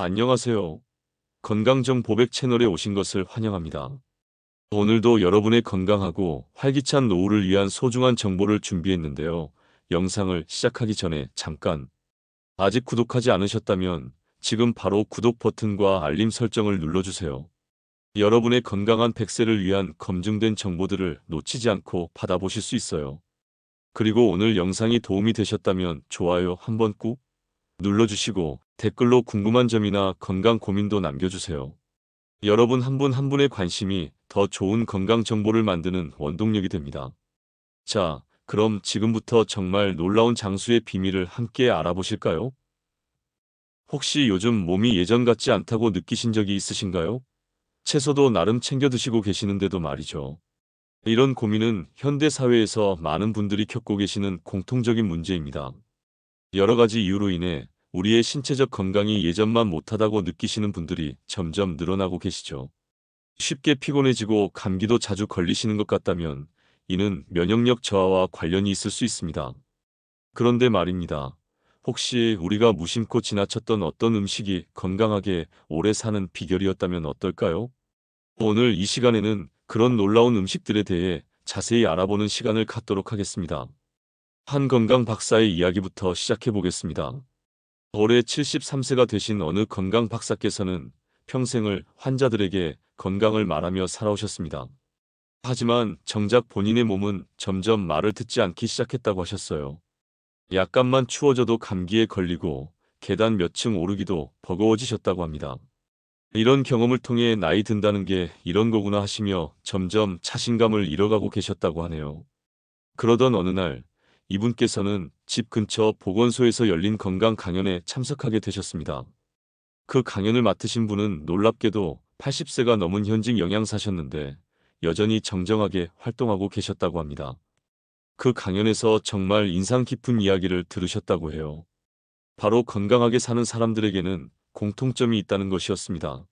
안녕하세요. 건강정 보백 채널에 오신 것을 환영합니다. 오늘도 여러분의 건강하고 활기찬 노후를 위한 소중한 정보를 준비했는데요. 영상을 시작하기 전에 잠깐, 아직 구독하지 않으셨다면 지금 바로 구독 버튼과 알림 설정을 눌러주세요. 여러분의 건강한 100세를 위한 검증된 정보들을 놓치지 않고 받아보실 수 있어요. 그리고 오늘 영상이 도움이 되셨다면 좋아요 한번 꾹 눌러주시고 댓글로 궁금한 점이나 건강 고민도 남겨주세요. 여러분 한 분 한 분의 관심이 더 좋은 건강 정보를 만드는 원동력이 됩니다. 자, 그럼 지금부터 정말 놀라운 장수의 비밀을 함께 알아보실까요? 혹시 요즘 몸이 예전 같지 않다고 느끼신 적이 있으신가요? 채소도 나름 챙겨 드시고 계시는데도 말이죠. 이런 고민은 현대 사회에서 많은 분들이 겪고 계시는 공통적인 문제입니다. 여러 가지 이유로 인해 우리의 신체적 건강이 예전만 못하다고 느끼시는 분들이 점점 늘어나고 계시죠. 쉽게 피곤해지고 감기도 자주 걸리시는 것 같다면 이는 면역력 저하와 관련이 있을 수 있습니다. 그런데 말입니다. 혹시 우리가 무심코 지나쳤던 어떤 음식이 건강하게 오래 사는 비결이었다면 어떨까요? 오늘 이 시간에는 그런 놀라운 음식들에 대해 자세히 알아보는 시간을 갖도록 하겠습니다. 한 건강 박사의 이야기부터 시작해 보겠습니다. 올해 73세가 되신 어느 건강 박사께서는 평생을 환자들에게 건강을 말하며 살아오셨습니다. 하지만 정작 본인의 몸은 점점 말을 듣지 않기 시작했다고 하셨어요. 약간만 추워져도 감기에 걸리고 계단 몇 층 오르기도 버거워지셨다고 합니다. 이런 경험을 통해 나이 든다는 게 이런 거구나 하시며 점점 자신감을 잃어가고 계셨다고 하네요. 그러던 어느 날 이분께서는 집 근처 보건소에서 열린 건강 강연에 참석하게 되셨습니다. 그 강연을 맡으신 분은 놀랍게도 80세가 넘은 현직 영양사셨는데 여전히 정정하게 활동하고 계셨다고 합니다. 그 강연에서 정말 인상 깊은 이야기를 들으셨다고 해요. 바로 건강하게 사는 사람들에게는 공통점이 있다는 것이었습니다.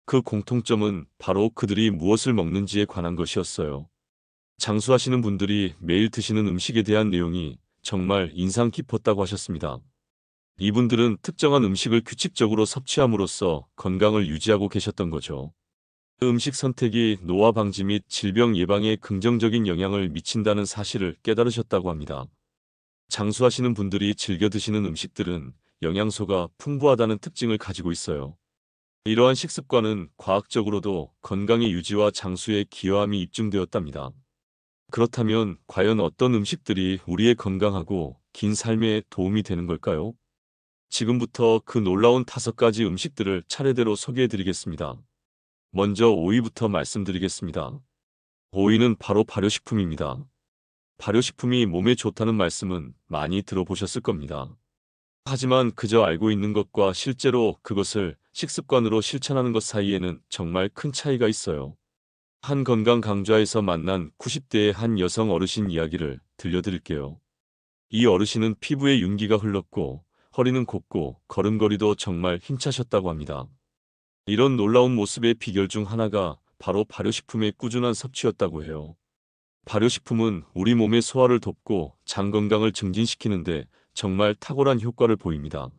그 공통점은 바로 그들이 무엇을 먹는지에 관한 것이었어요. 장수하시는 분들이 매일 드시는 음식에 대한 내용이 정말 인상 깊었다고 하셨습니다. 이분들은 특정한 음식을 규칙적으로 섭취함으로써 건강을 유지하고 계셨던 거죠. 그 음식 선택이 노화 방지 및 질병 예방에 긍정적인 영향을 미친다는 사실을 깨달으셨다고 합니다. 장수하시는 분들이 즐겨 드시는 음식들은 영양소가 풍부하다는 특징을 가지고 있어요. 이러한 식습관은 과학적으로도 건강의 유지와 장수에 기여함이 입증되었답니다. 그렇다면 과연 어떤 음식들이 우리의 건강하고 긴 삶에 도움이 되는 걸까요? 지금부터 그 놀라운 5가지 음식들을 차례대로 소개해 드리겠습니다. 먼저 오이부터 말씀드리겠습니다. 오이는 바로 발효식품입니다. 발효식품이 몸에 좋다는 말씀은 많이 들어보셨을 겁니다. 하지만 그저 알고 있는 것과 실제로 그것을 식습관으로 실천하는 것 사이에는 정말 큰 차이가 있어요. 한 건강 강좌에서 만난 90대의 한 여성 어르신 이야기를 들려드릴게요. 이 어르신은 피부에 윤기가 흘렀고 허리는 곱고 걸음걸이도 정말 힘차셨다고 합니다. 이런 놀라운 모습의 비결 중 하나가 바로 발효식품의 꾸준한 섭취였다고 해요. 발효식품은 우리 몸의 소화를 돕고 장 건강을 증진시키는데 정말 탁월한 효과를 보입니다.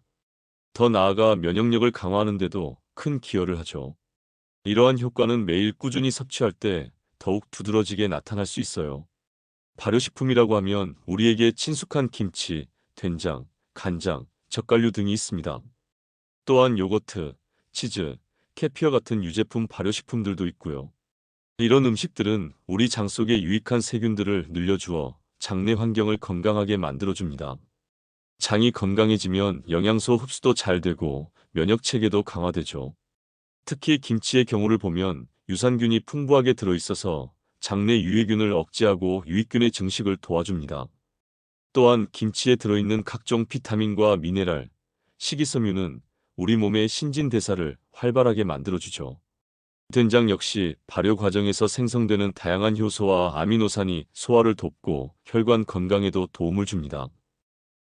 더 나아가 면역력을 강화하는 데도 큰 기여를 하죠. 이러한 효과는 매일 꾸준히 섭취할 때 더욱 두드러지게 나타날 수 있어요. 발효식품이라고 하면 우리에게 친숙한 김치, 된장, 간장, 젓갈류 등이 있습니다. 또한 요거트, 치즈, 캐피어 같은 유제품 발효식품들도 있고요. 이런 음식들은 우리 장 속에 유익한 세균들을 늘려주어 장내 환경을 건강하게 만들어줍니다. 장이 건강해지면 영양소 흡수도 잘 되고 면역 체계도 강화되죠. 특히 김치의 경우를 보면 유산균이 풍부하게 들어있어서 장내 유해균을 억제하고 유익균의 증식을 도와줍니다. 또한 김치에 들어있는 각종 비타민과 미네랄, 식이섬유는 우리 몸의 신진대사를 활발하게 만들어주죠. 된장 역시 발효 과정에서 생성되는 다양한 효소와 아미노산이 소화를 돕고 혈관 건강에도 도움을 줍니다.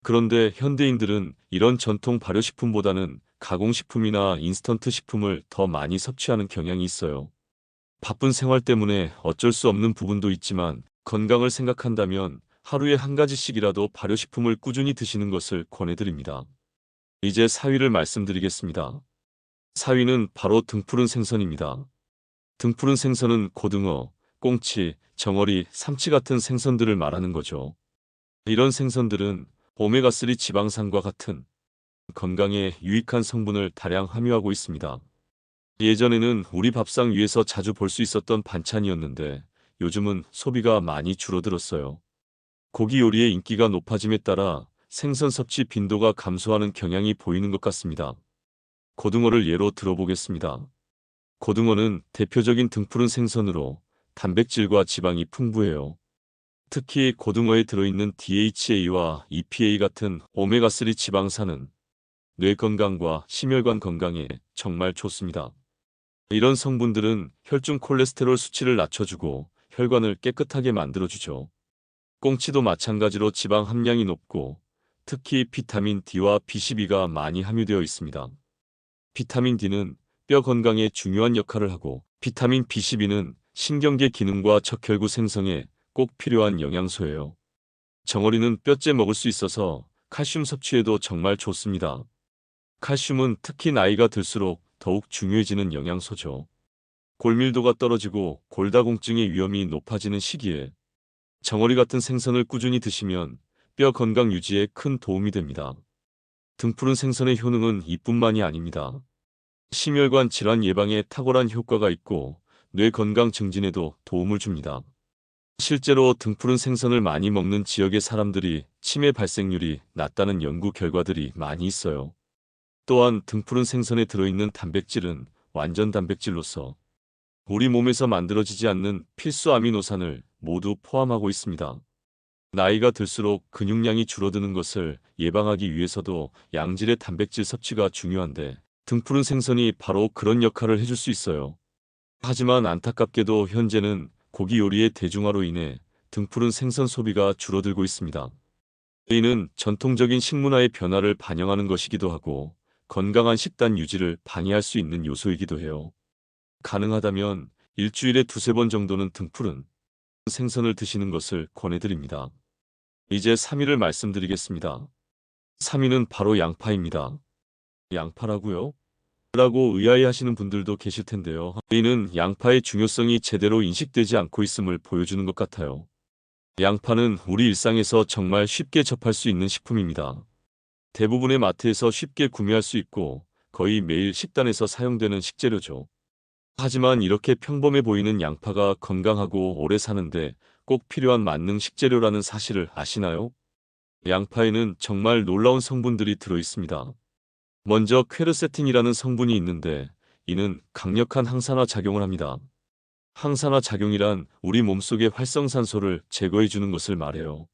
그런데 현대인들은 이런 전통 발효식품보다는 가공식품이나 인스턴트 식품을 더 많이 섭취하는 경향이 있어요. 바쁜 생활 때문에 어쩔 수 없는 부분도 있지만 건강을 생각한다면 하루에 한 가지씩이라도 발효식품을 꾸준히 드시는 것을 권해드립니다. 이제 4위를 말씀드리겠습니다. 4위는 바로 등푸른 생선입니다. 등푸른 생선은 고등어, 꽁치, 정어리, 삼치 같은 생선들을 말하는 거죠. 이런 생선들은 오메가3 지방산과 같은 건강에 유익한 성분을 다량 함유하고 있습니다. 예전에는 우리 밥상 위에서 자주 볼 수 있었던 반찬이었는데 요즘은 소비가 많이 줄어들었어요. 고기 요리의 인기가 높아짐에 따라 생선 섭취 빈도가 감소하는 경향이 보이는 것 같습니다. 고등어를 예로 들어보겠습니다. 고등어는 대표적인 등푸른 생선으로 단백질과 지방이 풍부해요. 특히 고등어에 들어있는 DHA와 EPA 같은 오메가3 지방산은 뇌 건강과 심혈관 건강에 정말 좋습니다. 이런 성분들은 혈중 콜레스테롤 수치를 낮춰주고 혈관을 깨끗하게 만들어주죠. 꽁치도 마찬가지로 지방 함량이 높고 특히 비타민 D와 B12가 많이 함유되어 있습니다. 비타민 D는 뼈 건강에 중요한 역할을 하고 비타민 B12는 신경계 기능과 척혈구 생성에 꼭 필요한 영양소예요. 정어리는 뼈째 먹을 수 있어서 칼슘 섭취에도 정말 좋습니다. 칼슘은 특히 나이가 들수록 더욱 중요해지는 영양소죠. 골밀도가 떨어지고 골다공증의 위험이 높아지는 시기에 정어리 같은 생선을 꾸준히 드시면 뼈 건강 유지에 큰 도움이 됩니다. 등푸른 생선의 효능은 이뿐만이 아닙니다. 심혈관 질환 예방에 탁월한 효과가 있고 뇌 건강 증진에도 도움을 줍니다. 실제로 등푸른 생선을 많이 먹는 지역의 사람들이 치매 발생률이 낮다는 연구 결과들이 많이 있어요. 또한 등푸른 생선에 들어있는 단백질은 완전 단백질로서 우리 몸에서 만들어지지 않는 필수 아미노산을 모두 포함하고 있습니다. 나이가 들수록 근육량이 줄어드는 것을 예방하기 위해서도 양질의 단백질 섭취가 중요한데 등푸른 생선이 바로 그런 역할을 해줄 수 있어요. 하지만 안타깝게도 현재는 고기 요리의 대중화로 인해 등푸른 생선 소비가 줄어들고 있습니다. 이는 전통적인 식문화의 변화를 반영하는 것이기도 하고 건강한 식단 유지를 방해할 수 있는 요소이기도 해요. 가능하다면 일주일에 두세 번 정도는 등푸른 생선을 드시는 것을 권해드립니다. 이제 3위를 말씀드리겠습니다. 3위는 바로 양파입니다. 양파라고요? 라고 의아해하시는 분들도 계실 텐데요. 이는 양파의 중요성이 제대로 인식되지 않고 있음을 보여주는 것 같아요. 양파는 우리 일상에서 정말 쉽게 접할 수 있는 식품입니다. 대부분의 마트에서 쉽게 구매할 수 있고 거의 매일 식단에서 사용되는 식재료죠. 하지만 이렇게 평범해 보이는 양파가 건강하고 오래 사는데 꼭 필요한 만능 식재료라는 사실을 아시나요? 양파에는 정말 놀라운 성분들이 들어 있습니다. 먼저 퀘르세틴이라는 성분이 있는데 이는 강력한 항산화 작용을 합니다. 항산화 작용이란 우리 몸속의 활성산소를 제거해 주는 것을 말해요.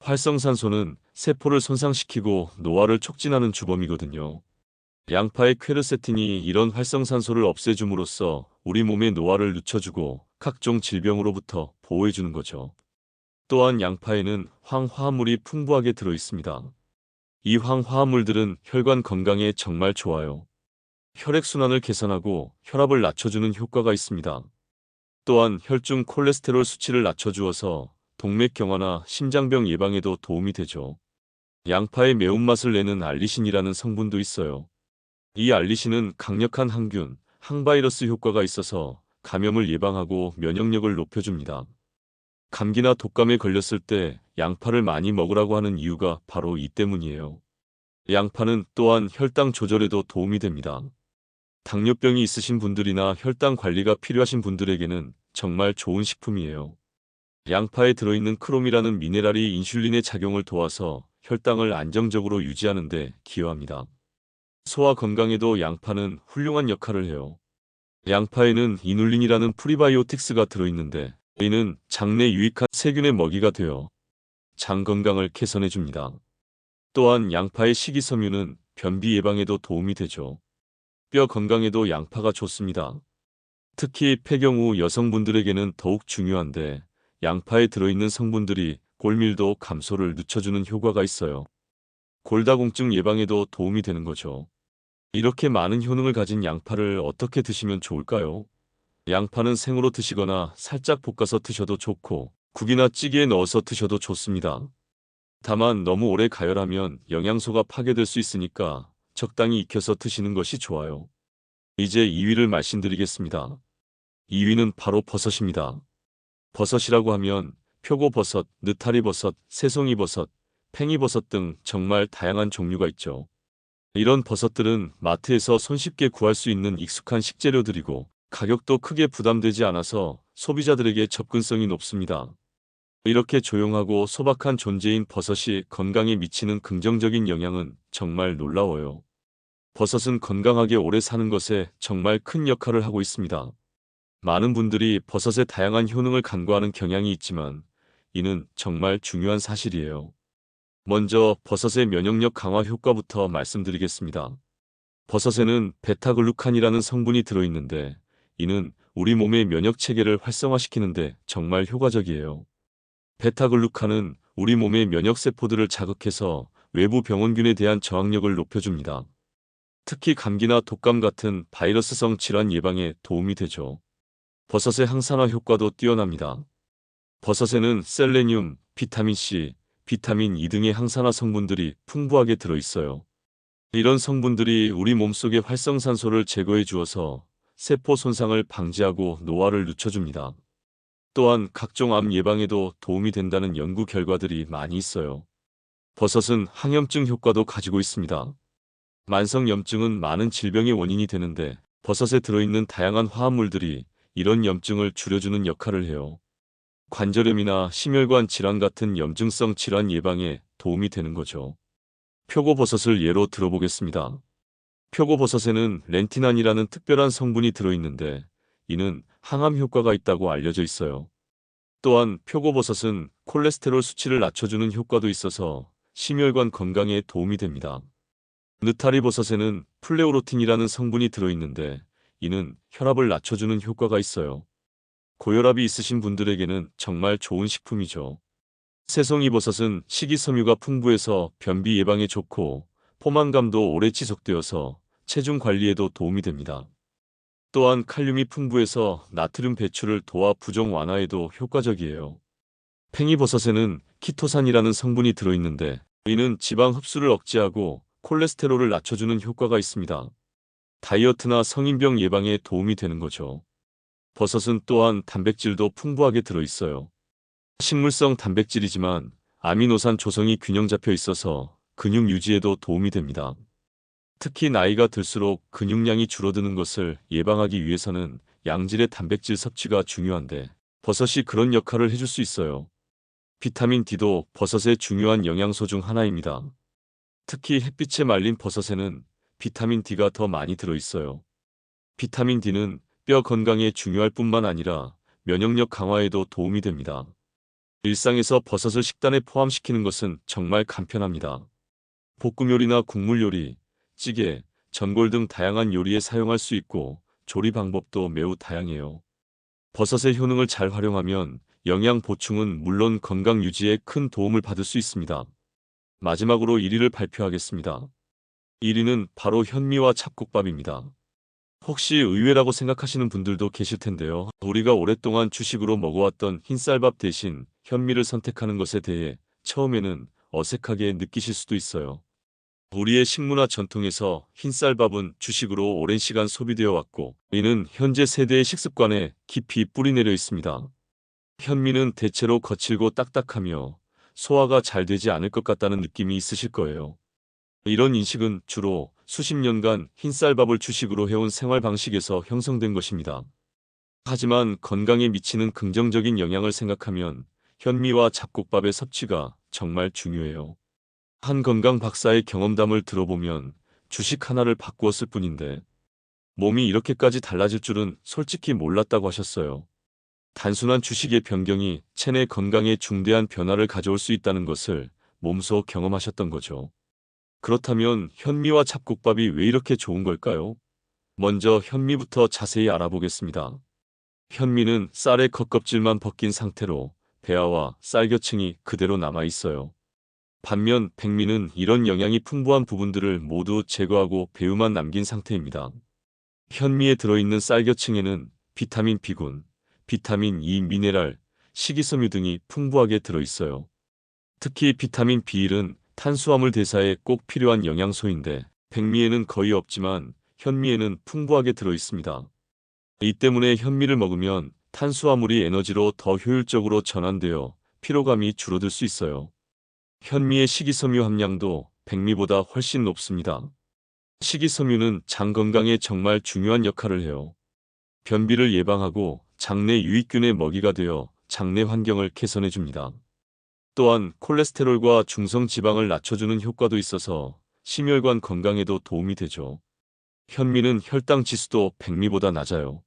활성산소는 세포를 손상시키고 노화를 촉진하는 주범이거든요. 양파의 퀘르세틴이 이런 활성산소를 없애줌으로써 우리 몸의 노화를 늦춰주고 각종 질병으로부터 보호해주는 거죠. 또한 양파에는 황화합물이 풍부하게 들어 있습니다. 이 황화합물들은 혈관 건강에 정말 좋아요. 혈액순환을 개선하고 혈압을 낮춰주는 효과가 있습니다. 또한 혈중 콜레스테롤 수치를 낮춰주어서 동맥경화나 심장병 예방에도 도움이 되죠. 양파의 매운맛을 내는 알리신이라는 성분도 있어요. 이 알리신은 강력한 항균, 항바이러스 효과가 있어서 감염을 예방하고 면역력을 높여줍니다. 감기나 독감에 걸렸을 때 양파를 많이 먹으라고 하는 이유가 바로 이 때문이에요. 양파는 또한 혈당 조절에도 도움이 됩니다. 당뇨병이 있으신 분들이나 혈당 관리가 필요하신 분들에게는 정말 좋은 식품이에요. 양파에 들어있는 크롬이라는 미네랄이 인슐린의 작용을 도와서 혈당을 안정적으로 유지하는 데 기여합니다. 소화 건강에도 양파는 훌륭한 역할을 해요. 양파에는 이눌린이라는 프리바이오틱스가 들어있는데 이는 장내 유익한 세균의 먹이가 되어 장 건강을 개선해 줍니다. 또한 양파의 식이섬유는 변비 예방에도 도움이 되죠. 뼈 건강에도 양파가 좋습니다. 특히 폐경 후 여성분들에게는 더욱 중요한데 양파에 들어있는 성분들이 골밀도 감소를 늦춰주는 효과가 있어요. 골다공증 예방에도 도움이 되는 거죠. 이렇게 많은 효능을 가진 양파를 어떻게 드시면 좋을까요? 양파는 생으로 드시거나 살짝 볶아서 드셔도 좋고 국이나 찌개에 넣어서 드셔도 좋습니다. 다만 너무 오래 가열하면 영양소가 파괴될 수 있으니까 적당히 익혀서 드시는 것이 좋아요. 이제 2위를 말씀드리겠습니다. 2위는 바로 버섯입니다. 버섯이라고 하면 표고버섯, 느타리버섯, 새송이버섯, 팽이버섯 등 정말 다양한 종류가 있죠. 이런 버섯들은 마트에서 손쉽게 구할 수 있는 익숙한 식재료들이고 가격도 크게 부담되지 않아서 소비자들에게 접근성이 높습니다. 이렇게 조용하고 소박한 존재인 버섯이 건강에 미치는 긍정적인 영향은 정말 놀라워요. 버섯은 건강하게 오래 사는 것에 정말 큰 역할을 하고 있습니다. 많은 분들이 버섯의 다양한 효능을 간과하는 경향이 있지만 이는 정말 중요한 사실이에요. 먼저 버섯의 면역력 강화 효과부터 말씀드리겠습니다. 버섯에는 베타글루칸이라는 성분이 들어있는데 이는 우리 몸의 면역 체계를 활성화시키는데 정말 효과적이에요. 베타글루칸은 우리 몸의 면역 세포들을 자극해서 외부 병원균에 대한 저항력을 높여줍니다. 특히 감기나 독감 같은 바이러스성 질환 예방에 도움이 되죠. 버섯의 항산화 효과도 뛰어납니다. 버섯에는 셀레늄, 비타민C, 비타민 E 등의 항산화 성분들이 풍부하게 들어있어요. 이런 성분들이 우리 몸속의 활성산소를 제거해 주어서 세포 손상을 방지하고 노화를 늦춰줍니다. 또한 각종 암 예방에도 도움이 된다는 연구 결과들이 많이 있어요. 버섯은 항염증 효과도 가지고 있습니다. 만성염증은 많은 질병의 원인이 되는데 버섯에 들어있는 다양한 화합물들이 이런 염증을 줄여주는 역할을 해요. 관절염이나 심혈관 질환 같은 염증성 질환 예방에 도움이 되는 거죠. 표고버섯을 예로 들어보겠습니다. 표고버섯에는 렌티난이라는 특별한 성분이 들어있는데 이는 항암 효과가 있다고 알려져 있어요. 또한 표고버섯은 콜레스테롤 수치를 낮춰주는 효과도 있어서 심혈관 건강에 도움이 됩니다. 느타리버섯에는 플레오로틴이라는 성분이 들어있는데 이는 혈압을 낮춰주는 효과가 있어요. 고혈압이 있으신 분들에게는 정말 좋은 식품이죠. 새송이버섯은 식이섬유가 풍부해서 변비 예방에 좋고 포만감도 오래 지속되어서 체중 관리에도 도움이 됩니다. 또한 칼륨이 풍부해서 나트륨 배출을 도와 부종 완화에도 효과적이에요. 팽이버섯에는 키토산이라는 성분이 들어있는데 이는 지방 흡수를 억제하고 콜레스테롤을 낮춰주는 효과가 있습니다. 다이어트나 성인병 예방에 도움이 되는 거죠. 버섯은 또한 단백질도 풍부하게 들어있어요. 식물성 단백질이지만 아미노산 조성이 균형 잡혀 있어서 근육 유지에도 도움이 됩니다. 특히 나이가 들수록 근육량이 줄어드는 것을 예방하기 위해서는 양질의 단백질 섭취가 중요한데 버섯이 그런 역할을 해줄 수 있어요. 비타민 D도 버섯의 중요한 영양소 중 하나입니다. 특히 햇빛에 말린 버섯에는 비타민 D가 더 많이 들어있어요. 비타민 D는 뼈 건강에 중요할 뿐만 아니라 면역력 강화에도 도움이 됩니다. 일상에서 버섯을 식단에 포함시키는 것은 정말 간편합니다. 볶음 요리나 국물 요리, 찌개, 전골 등 다양한 요리에 사용할 수 있고 조리 방법도 매우 다양해요. 버섯의 효능을 잘 활용하면 영양 보충은 물론 건강 유지에 큰 도움을 받을 수 있습니다. 마지막으로 1위를 발표하겠습니다. 1위는 바로 현미와 잡곡밥입니다. 혹시 의외라고 생각하시는 분들도 계실 텐데요. 우리가 오랫동안 주식으로 먹어왔던 흰쌀밥 대신 현미를 선택하는 것에 대해 처음에는 어색하게 느끼실 수도 있어요. 우리의 식문화 전통에서 흰쌀밥은 주식으로 오랜 시간 소비되어 왔고 이는 현재 세대의 식습관에 깊이 뿌리내려 있습니다. 현미는 대체로 거칠고 딱딱하며 소화가 잘 되지 않을 것 같다는 느낌이 있으실 거예요. 이런 인식은 주로 수십 년간 흰쌀밥을 주식으로 해온 생활 방식에서 형성된 것입니다. 하지만 건강에 미치는 긍정적인 영향을 생각하면 현미와 잡곡밥의 섭취가 정말 중요해요. 한 건강 박사의 경험담을 들어보면 주식 하나를 바꾸었을 뿐인데 몸이 이렇게까지 달라질 줄은 솔직히 몰랐다고 하셨어요. 단순한 주식의 변경이 체내 건강에 중대한 변화를 가져올 수 있다는 것을 몸소 경험하셨던 거죠. 그렇다면 현미와 잡곡밥이 왜 이렇게 좋은 걸까요? 먼저 현미부터 자세히 알아보겠습니다. 현미는 쌀의 겉껍질만 벗긴 상태로 배아와 쌀겨층이 그대로 남아 있어요. 반면 백미는 이런 영양이 풍부한 부분들을 모두 제거하고 배우만 남긴 상태입니다. 현미에 들어있는 쌀겨층에는 비타민 B군, 비타민 E 미네랄, 식이섬유 등이 풍부하게 들어있어요. 특히 비타민 B1은 탄수화물 대사에 꼭 필요한 영양소인데 백미에는 거의 없지만 현미에는 풍부하게 들어 있습니다. 이 때문에 현미를 먹으면 탄수화물이 에너지로 더 효율적으로 전환되어 피로감이 줄어들 수 있어요. 현미의 식이섬유 함량도 백미보다 훨씬 높습니다. 식이섬유는 장 건강에 정말 중요한 역할을 해요. 변비를 예방하고 장내 유익균의 먹이가 되어 장내 환경을 개선해 줍니다. 또한 콜레스테롤과 중성 지방을 낮춰주는 효과도 있어서 심혈관 건강에도 도움이 되죠. 현미는 혈당 지수도 백미보다 낮아요.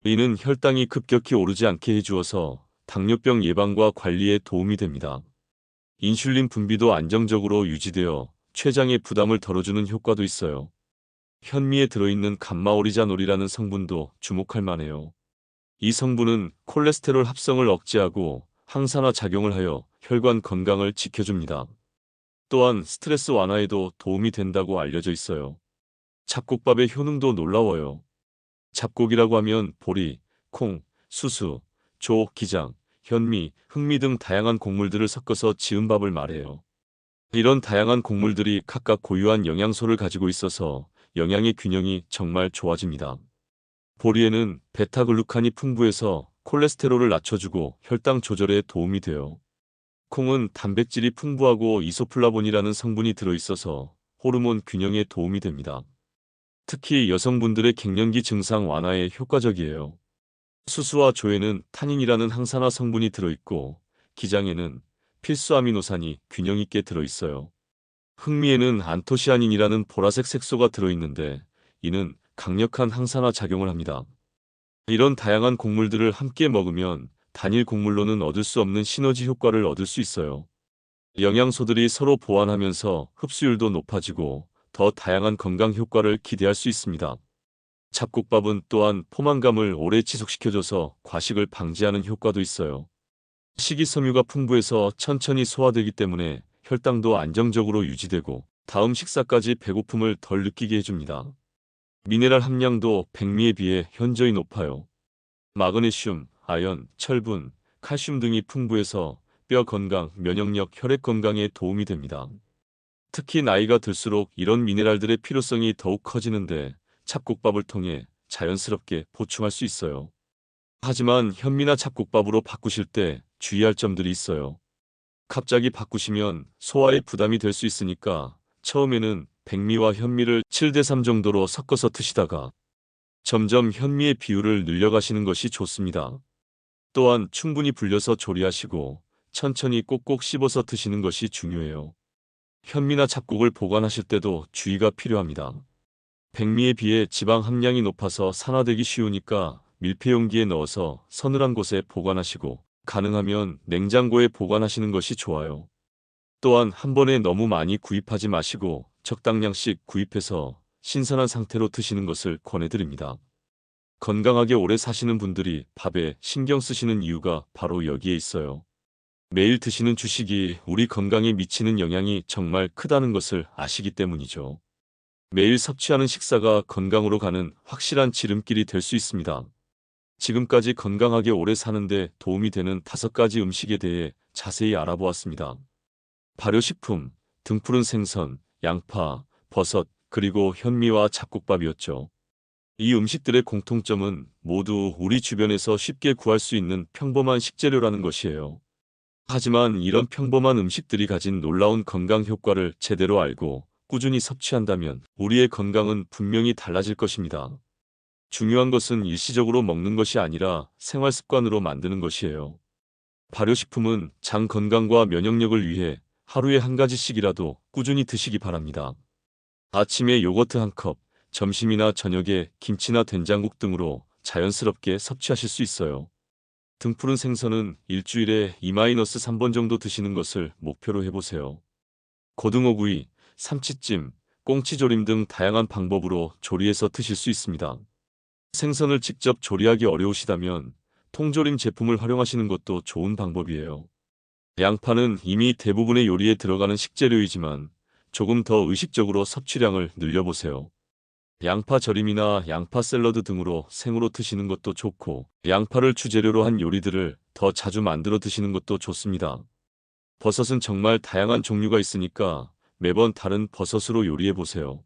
이는 혈당이 급격히 오르지 않게 해주어서 당뇨병 예방과 관리에 도움이 됩니다. 인슐린 분비도 안정적으로 유지되어 췌장의 부담을 덜어주는 효과도 있어요. 현미에 들어있는 감마오리자놀이라는 성분도 주목할 만해요. 이 성분은 콜레스테롤 합성을 억제하고 항산화 작용을 하여 혈관 건강을 지켜줍니다. 또한 스트레스 완화에도 도움이 된다고 알려져 있어요. 잡곡밥의 효능도 놀라워요. 잡곡이라고 하면 보리, 콩, 수수, 조, 기장, 현미, 흑미 등 다양한 곡물들을 섞어서 지은 밥을 말해요. 이런 다양한 곡물들이 각각 고유한 영양소를 가지고 있어서 영양의 균형이 정말 좋아집니다. 보리에는 베타글루칸이 풍부해서 콜레스테롤을 낮춰주고 혈당 조절에 도움이 돼요. 콩은 단백질이 풍부하고 이소플라본이라는 성분이 들어있어서 호르몬 균형에 도움이 됩니다. 특히 여성분들의 갱년기 증상 완화에 효과적이에요. 수수와 조에는 타닌이라는 항산화 성분이 들어있고 기장에는 필수 아미노산이 균형 있게 들어있어요. 흑미에는 안토시아닌이라는 보라색 색소가 들어있는데 이는 강력한 항산화 작용을 합니다. 이런 다양한 곡물들을 함께 먹으면 단일 곡물로는 얻을 수 없는 시너지 효과를 얻을 수 있어요. 영양소들이 서로 보완하면서 흡수율도 높아지고 더 다양한 건강 효과를 기대할 수 있습니다. 잡곡밥은 또한 포만감을 오래 지속시켜줘서 과식을 방지하는 효과도 있어요. 식이섬유가 풍부해서 천천히 소화되기 때문에 혈당도 안정적으로 유지되고 다음 식사까지 배고픔을 덜 느끼게 해줍니다. 미네랄 함량도 백미에 비해 현저히 높아요. 마그네슘, 아연, 철분, 칼슘 등이 풍부해서 뼈 건강, 면역력, 혈액 건강에 도움이 됩니다. 특히 나이가 들수록 이런 미네랄들의 필요성이 더욱 커지는데 잡곡밥을 통해 자연스럽게 보충할 수 있어요. 하지만 현미나 잡곡밥으로 바꾸실 때 주의할 점들이 있어요. 갑자기 바꾸시면 소화에 부담이 될 수 있으니까 처음에는 백미와 현미를 7대3 정도로 섞어서 드시다가 점점 현미의 비율을 늘려가시는 것이 좋습니다. 또한 충분히 불려서 조리하시고 천천히 꼭꼭 씹어서 드시는 것이 중요해요. 현미나 잡곡을 보관하실 때도 주의가 필요합니다. 백미에 비해 지방 함량이 높아서 산화되기 쉬우니까 밀폐용기에 넣어서 서늘한 곳에 보관하시고 가능하면 냉장고에 보관하시는 것이 좋아요. 또한 한 번에 너무 많이 구입하지 마시고 적당량씩 구입해서 신선한 상태로 드시는 것을 권해드립니다. 건강하게 오래 사시는 분들이 밥에 신경 쓰시는 이유가 바로 여기에 있어요. 매일 드시는 주식이 우리 건강에 미치는 영향이 정말 크다는 것을 아시기 때문이죠. 매일 섭취하는 식사가 건강으로 가는 확실한 지름길이 될 수 있습니다. 지금까지 건강하게 오래 사는데 도움이 되는 5가지 음식에 대해 자세히 알아보았습니다. 발효식품, 등푸른 생선, 양파, 버섯, 그리고 현미와 잡곡밥이었죠. 이 음식들의 공통점은 모두 우리 주변에서 쉽게 구할 수 있는 평범한 식재료라는 것이에요. 하지만 이런 평범한 음식들이 가진 놀라운 건강 효과를 제대로 알고 꾸준히 섭취한다면 우리의 건강은 분명히 달라질 것입니다. 중요한 것은 일시적으로 먹는 것이 아니라 생활 습관으로 만드는 것이에요. 발효식품은 장 건강과 면역력을 위해 하루에 한 가지씩이라도 꾸준히 드시기 바랍니다. 아침에 요거트 한 컵, 점심이나 저녁에 김치나 된장국 등으로 자연스럽게 섭취하실 수 있어요. 등푸른 생선은 일주일에 2-3번 정도 드시는 것을 목표로 해보세요. 고등어구이, 삼치찜, 꽁치조림 등 다양한 방법으로 조리해서 드실 수 있습니다. 생선을 직접 조리하기 어려우시다면 통조림 제품을 활용하시는 것도 좋은 방법이에요. 양파는 이미 대부분의 요리에 들어가는 식재료이지만 조금 더 의식적으로 섭취량을 늘려보세요. 양파 절임이나 양파 샐러드 등으로 생으로 드시는 것도 좋고 양파를 주재료로 한 요리들을 더 자주 만들어 드시는 것도 좋습니다. 버섯은 정말 다양한 종류가 있으니까 매번 다른 버섯으로 요리해보세요.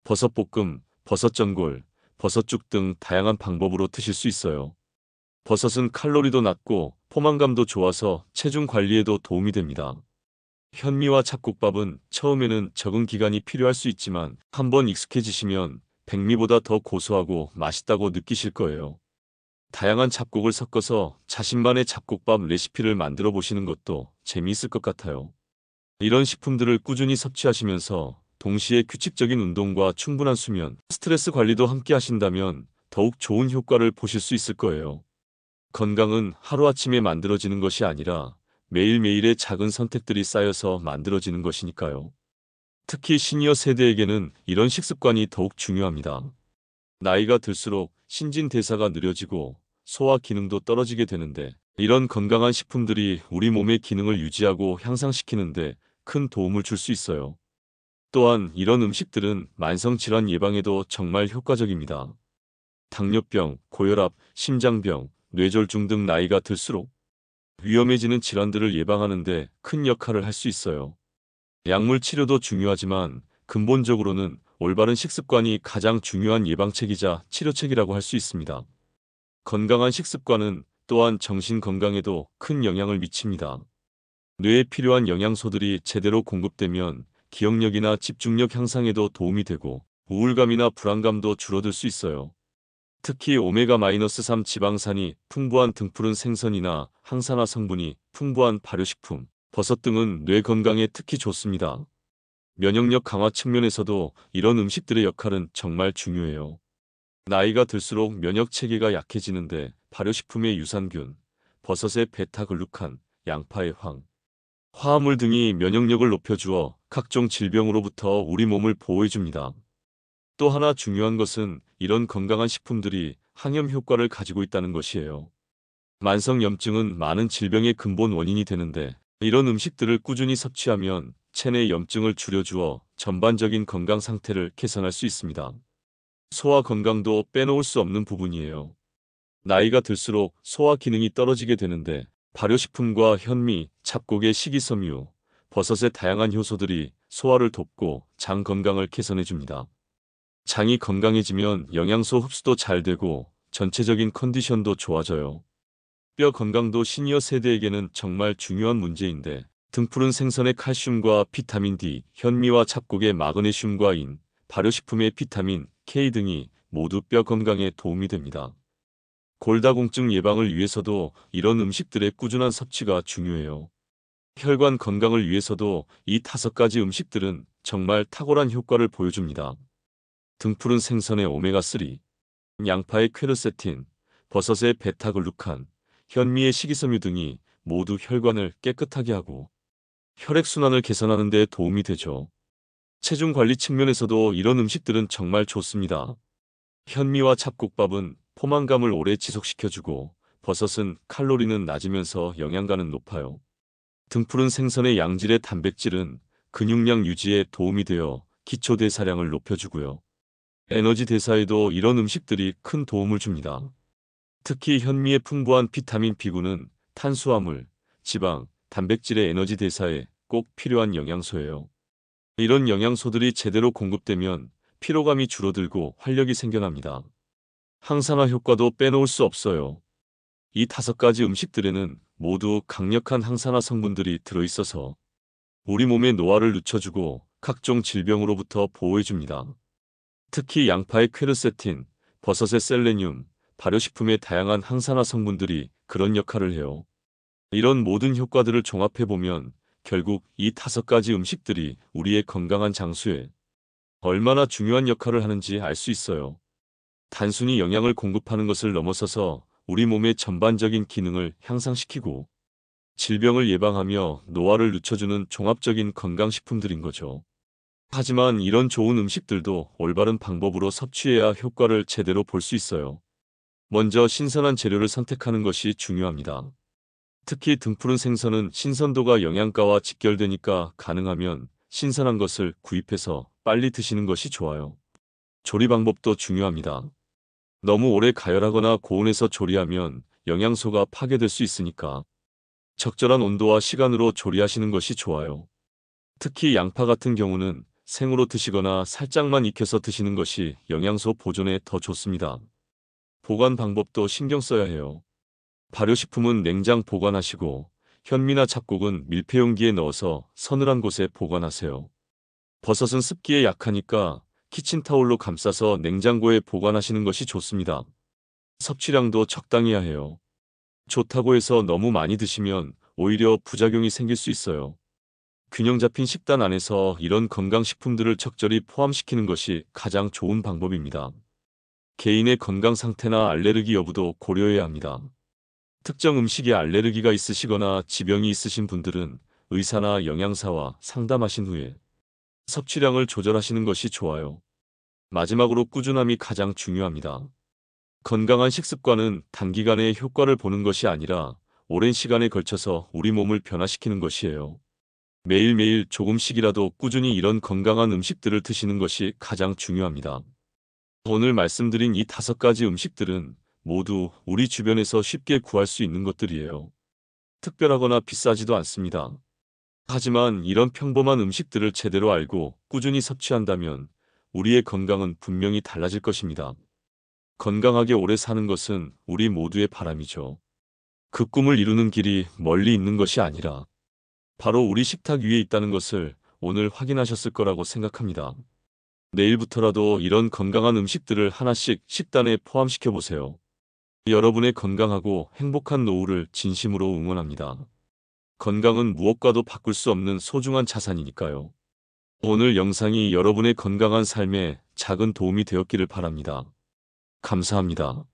버섯볶음, 버섯전골, 버섯죽 등 다양한 방법으로 드실 수 있어요. 버섯은 칼로리도 낮고 포만감도 좋아서 체중 관리에도 도움이 됩니다. 현미와 잡곡밥은 처음에는 적응 기간이 필요할 수 있지만 한번 익숙해지시면 백미보다 더 고소하고 맛있다고 느끼실 거예요. 다양한 잡곡을 섞어서 자신만의 잡곡밥 레시피를 만들어 보시는 것도 재미있을 것 같아요. 이런 식품들을 꾸준히 섭취하시면서 동시에 규칙적인 운동과 충분한 수면, 스트레스 관리도 함께 하신다면 더욱 좋은 효과를 보실 수 있을 거예요. 건강은 하루아침에 만들어지는 것이 아니라 매일매일의 작은 선택들이 쌓여서 만들어지는 것이니까요. 특히 시니어 세대에게는 이런 식습관이 더욱 중요합니다. 나이가 들수록 신진대사가 느려지고 소화 기능도 떨어지게 되는데 이런 건강한 식품들이 우리 몸의 기능을 유지하고 향상시키는데 큰 도움을 줄 수 있어요. 또한 이런 음식들은 만성질환 예방에도 정말 효과적입니다. 당뇨병, 고혈압, 심장병, 뇌졸중 등 나이가 들수록 위험해지는 질환들을 예방하는 데 큰 역할을 할 수 있어요. 약물 치료도 중요하지만 근본적으로는 올바른 식습관이 가장 중요한 예방책이자 치료책이라고 할 수 있습니다. 건강한 식습관은 또한 정신 건강에도 큰 영향을 미칩니다. 뇌에 필요한 영양소들이 제대로 공급되면 기억력이나 집중력 향상에도 도움이 되고 우울감이나 불안감도 줄어들 수 있어요. 특히 오메가-3 지방산이 풍부한 등푸른 생선이나 항산화 성분이 풍부한 발효식품, 버섯 등은 뇌 건강에 특히 좋습니다. 면역력 강화 측면에서도 이런 음식들의 역할은 정말 중요해요. 나이가 들수록 면역 체계가 약해지는데 발효식품의 유산균, 버섯의 베타글루칸, 양파의 황, 화합물 등이 면역력을 높여주어 각종 질병으로부터 우리 몸을 보호해줍니다. 또 하나 중요한 것은 이런 건강한 식품들이 항염 효과를 가지고 있다는 것이에요. 만성염증은 많은 질병의 근본 원인이 되는데 이런 음식들을 꾸준히 섭취하면 체내 염증을 줄여주어 전반적인 건강 상태를 개선할 수 있습니다. 소화 건강도 빼놓을 수 없는 부분이에요. 나이가 들수록 소화 기능이 떨어지게 되는데 발효식품과 현미, 잡곡의 식이섬유, 버섯의 다양한 효소들이 소화를 돕고 장 건강을 개선해줍니다. 장이 건강해지면 영양소 흡수도 잘 되고 전체적인 컨디션도 좋아져요. 뼈 건강도 시니어 세대에게는 정말 중요한 문제인데 등푸른 생선의 칼슘과 비타민 D, 현미와 잡곡의 마그네슘과 인, 발효식품의 비타민 K 등이 모두 뼈 건강에 도움이 됩니다. 골다공증 예방을 위해서도 이런 음식들의 꾸준한 섭취가 중요해요. 혈관 건강을 위해서도 이 5가지 음식들은 정말 탁월한 효과를 보여줍니다. 등푸른 생선의 오메가3, 양파의 퀘르세틴, 버섯의 베타글루칸, 현미의 식이섬유 등이 모두 혈관을 깨끗하게 하고 혈액순환을 개선하는 데 도움이 되죠. 체중 관리 측면에서도 이런 음식들은 정말 좋습니다. 현미와 잡곡밥은 포만감을 오래 지속시켜주고 버섯은 칼로리는 낮으면서 영양가는 높아요. 등푸른 생선의 양질의 단백질은 근육량 유지에 도움이 되어 기초 대사량을 높여주고요. 에너지 대사에도 이런 음식들이 큰 도움을 줍니다. 특히 현미의 풍부한 비타민 B군은 탄수화물, 지방, 단백질의 에너지 대사에 꼭 필요한 영양소예요. 이런 영양소들이 제대로 공급되면 피로감이 줄어들고 활력이 생겨납니다. 항산화 효과도 빼놓을 수 없어요. 이 5가지 음식들에는 모두 강력한 항산화 성분들이 들어있어서 우리 몸의 노화를 늦춰주고 각종 질병으로부터 보호해줍니다. 특히 양파의 퀘르세틴, 버섯의 셀레늄, 발효식품의 다양한 항산화 성분들이 그런 역할을 해요. 이런 모든 효과들을 종합해보면 결국 이 5가지 음식들이 우리의 건강한 장수에 얼마나 중요한 역할을 하는지 알 수 있어요. 단순히 영양을 공급하는 것을 넘어서서 우리 몸의 전반적인 기능을 향상시키고 질병을 예방하며 노화를 늦춰주는 종합적인 건강식품들인 거죠. 하지만 이런 좋은 음식들도 올바른 방법으로 섭취해야 효과를 제대로 볼 수 있어요. 먼저 신선한 재료를 선택하는 것이 중요합니다. 특히 등푸른 생선은 신선도가 영양가와 직결되니까 가능하면 신선한 것을 구입해서 빨리 드시는 것이 좋아요. 조리 방법도 중요합니다. 너무 오래 가열하거나 고온에서 조리하면 영양소가 파괴될 수 있으니까 적절한 온도와 시간으로 조리하시는 것이 좋아요. 특히 양파 같은 경우는 생으로 드시거나 살짝만 익혀서 드시는 것이 영양소 보존에 더 좋습니다. 보관 방법도 신경 써야 해요. 발효식품은 냉장 보관하시고 현미나 잡곡은 밀폐용기에 넣어서 서늘한 곳에 보관하세요. 버섯은 습기에 약하니까 키친타올로 감싸서 냉장고에 보관하시는 것이 좋습니다. 섭취량도 적당히 해야 해요. 좋다고 해서 너무 많이 드시면 오히려 부작용이 생길 수 있어요. 균형 잡힌 식단 안에서 이런 건강식품들을 적절히 포함시키는 것이 가장 좋은 방법입니다. 개인의 건강 상태나 알레르기 여부도 고려해야 합니다. 특정 음식에 알레르기가 있으시거나 지병이 있으신 분들은 의사나 영양사와 상담하신 후에 섭취량을 조절하시는 것이 좋아요. 마지막으로 꾸준함이 가장 중요합니다. 건강한 식습관은 단기간에 효과를 보는 것이 아니라 오랜 시간에 걸쳐서 우리 몸을 변화시키는 것이에요. 매일매일 조금씩이라도 꾸준히 이런 건강한 음식들을 드시는 것이 가장 중요합니다. 오늘 말씀드린 이 5가지 음식들은 모두 우리 주변에서 쉽게 구할 수 있는 것들이에요. 특별하거나 비싸지도 않습니다. 하지만 이런 평범한 음식들을 제대로 알고 꾸준히 섭취한다면 우리의 건강은 분명히 달라질 것입니다. 건강하게 오래 사는 것은 우리 모두의 바람이죠. 그 꿈을 이루는 길이 멀리 있는 것이 아니라 바로 우리 식탁 위에 있다는 것을 오늘 확인하셨을 거라고 생각합니다. 내일부터라도 이런 건강한 음식들을 하나씩 식단에 포함시켜 보세요. 여러분의 건강하고 행복한 노후를 진심으로 응원합니다. 건강은 무엇과도 바꿀 수 없는 소중한 자산이니까요. 오늘 영상이 여러분의 건강한 삶에 작은 도움이 되었기를 바랍니다. 감사합니다.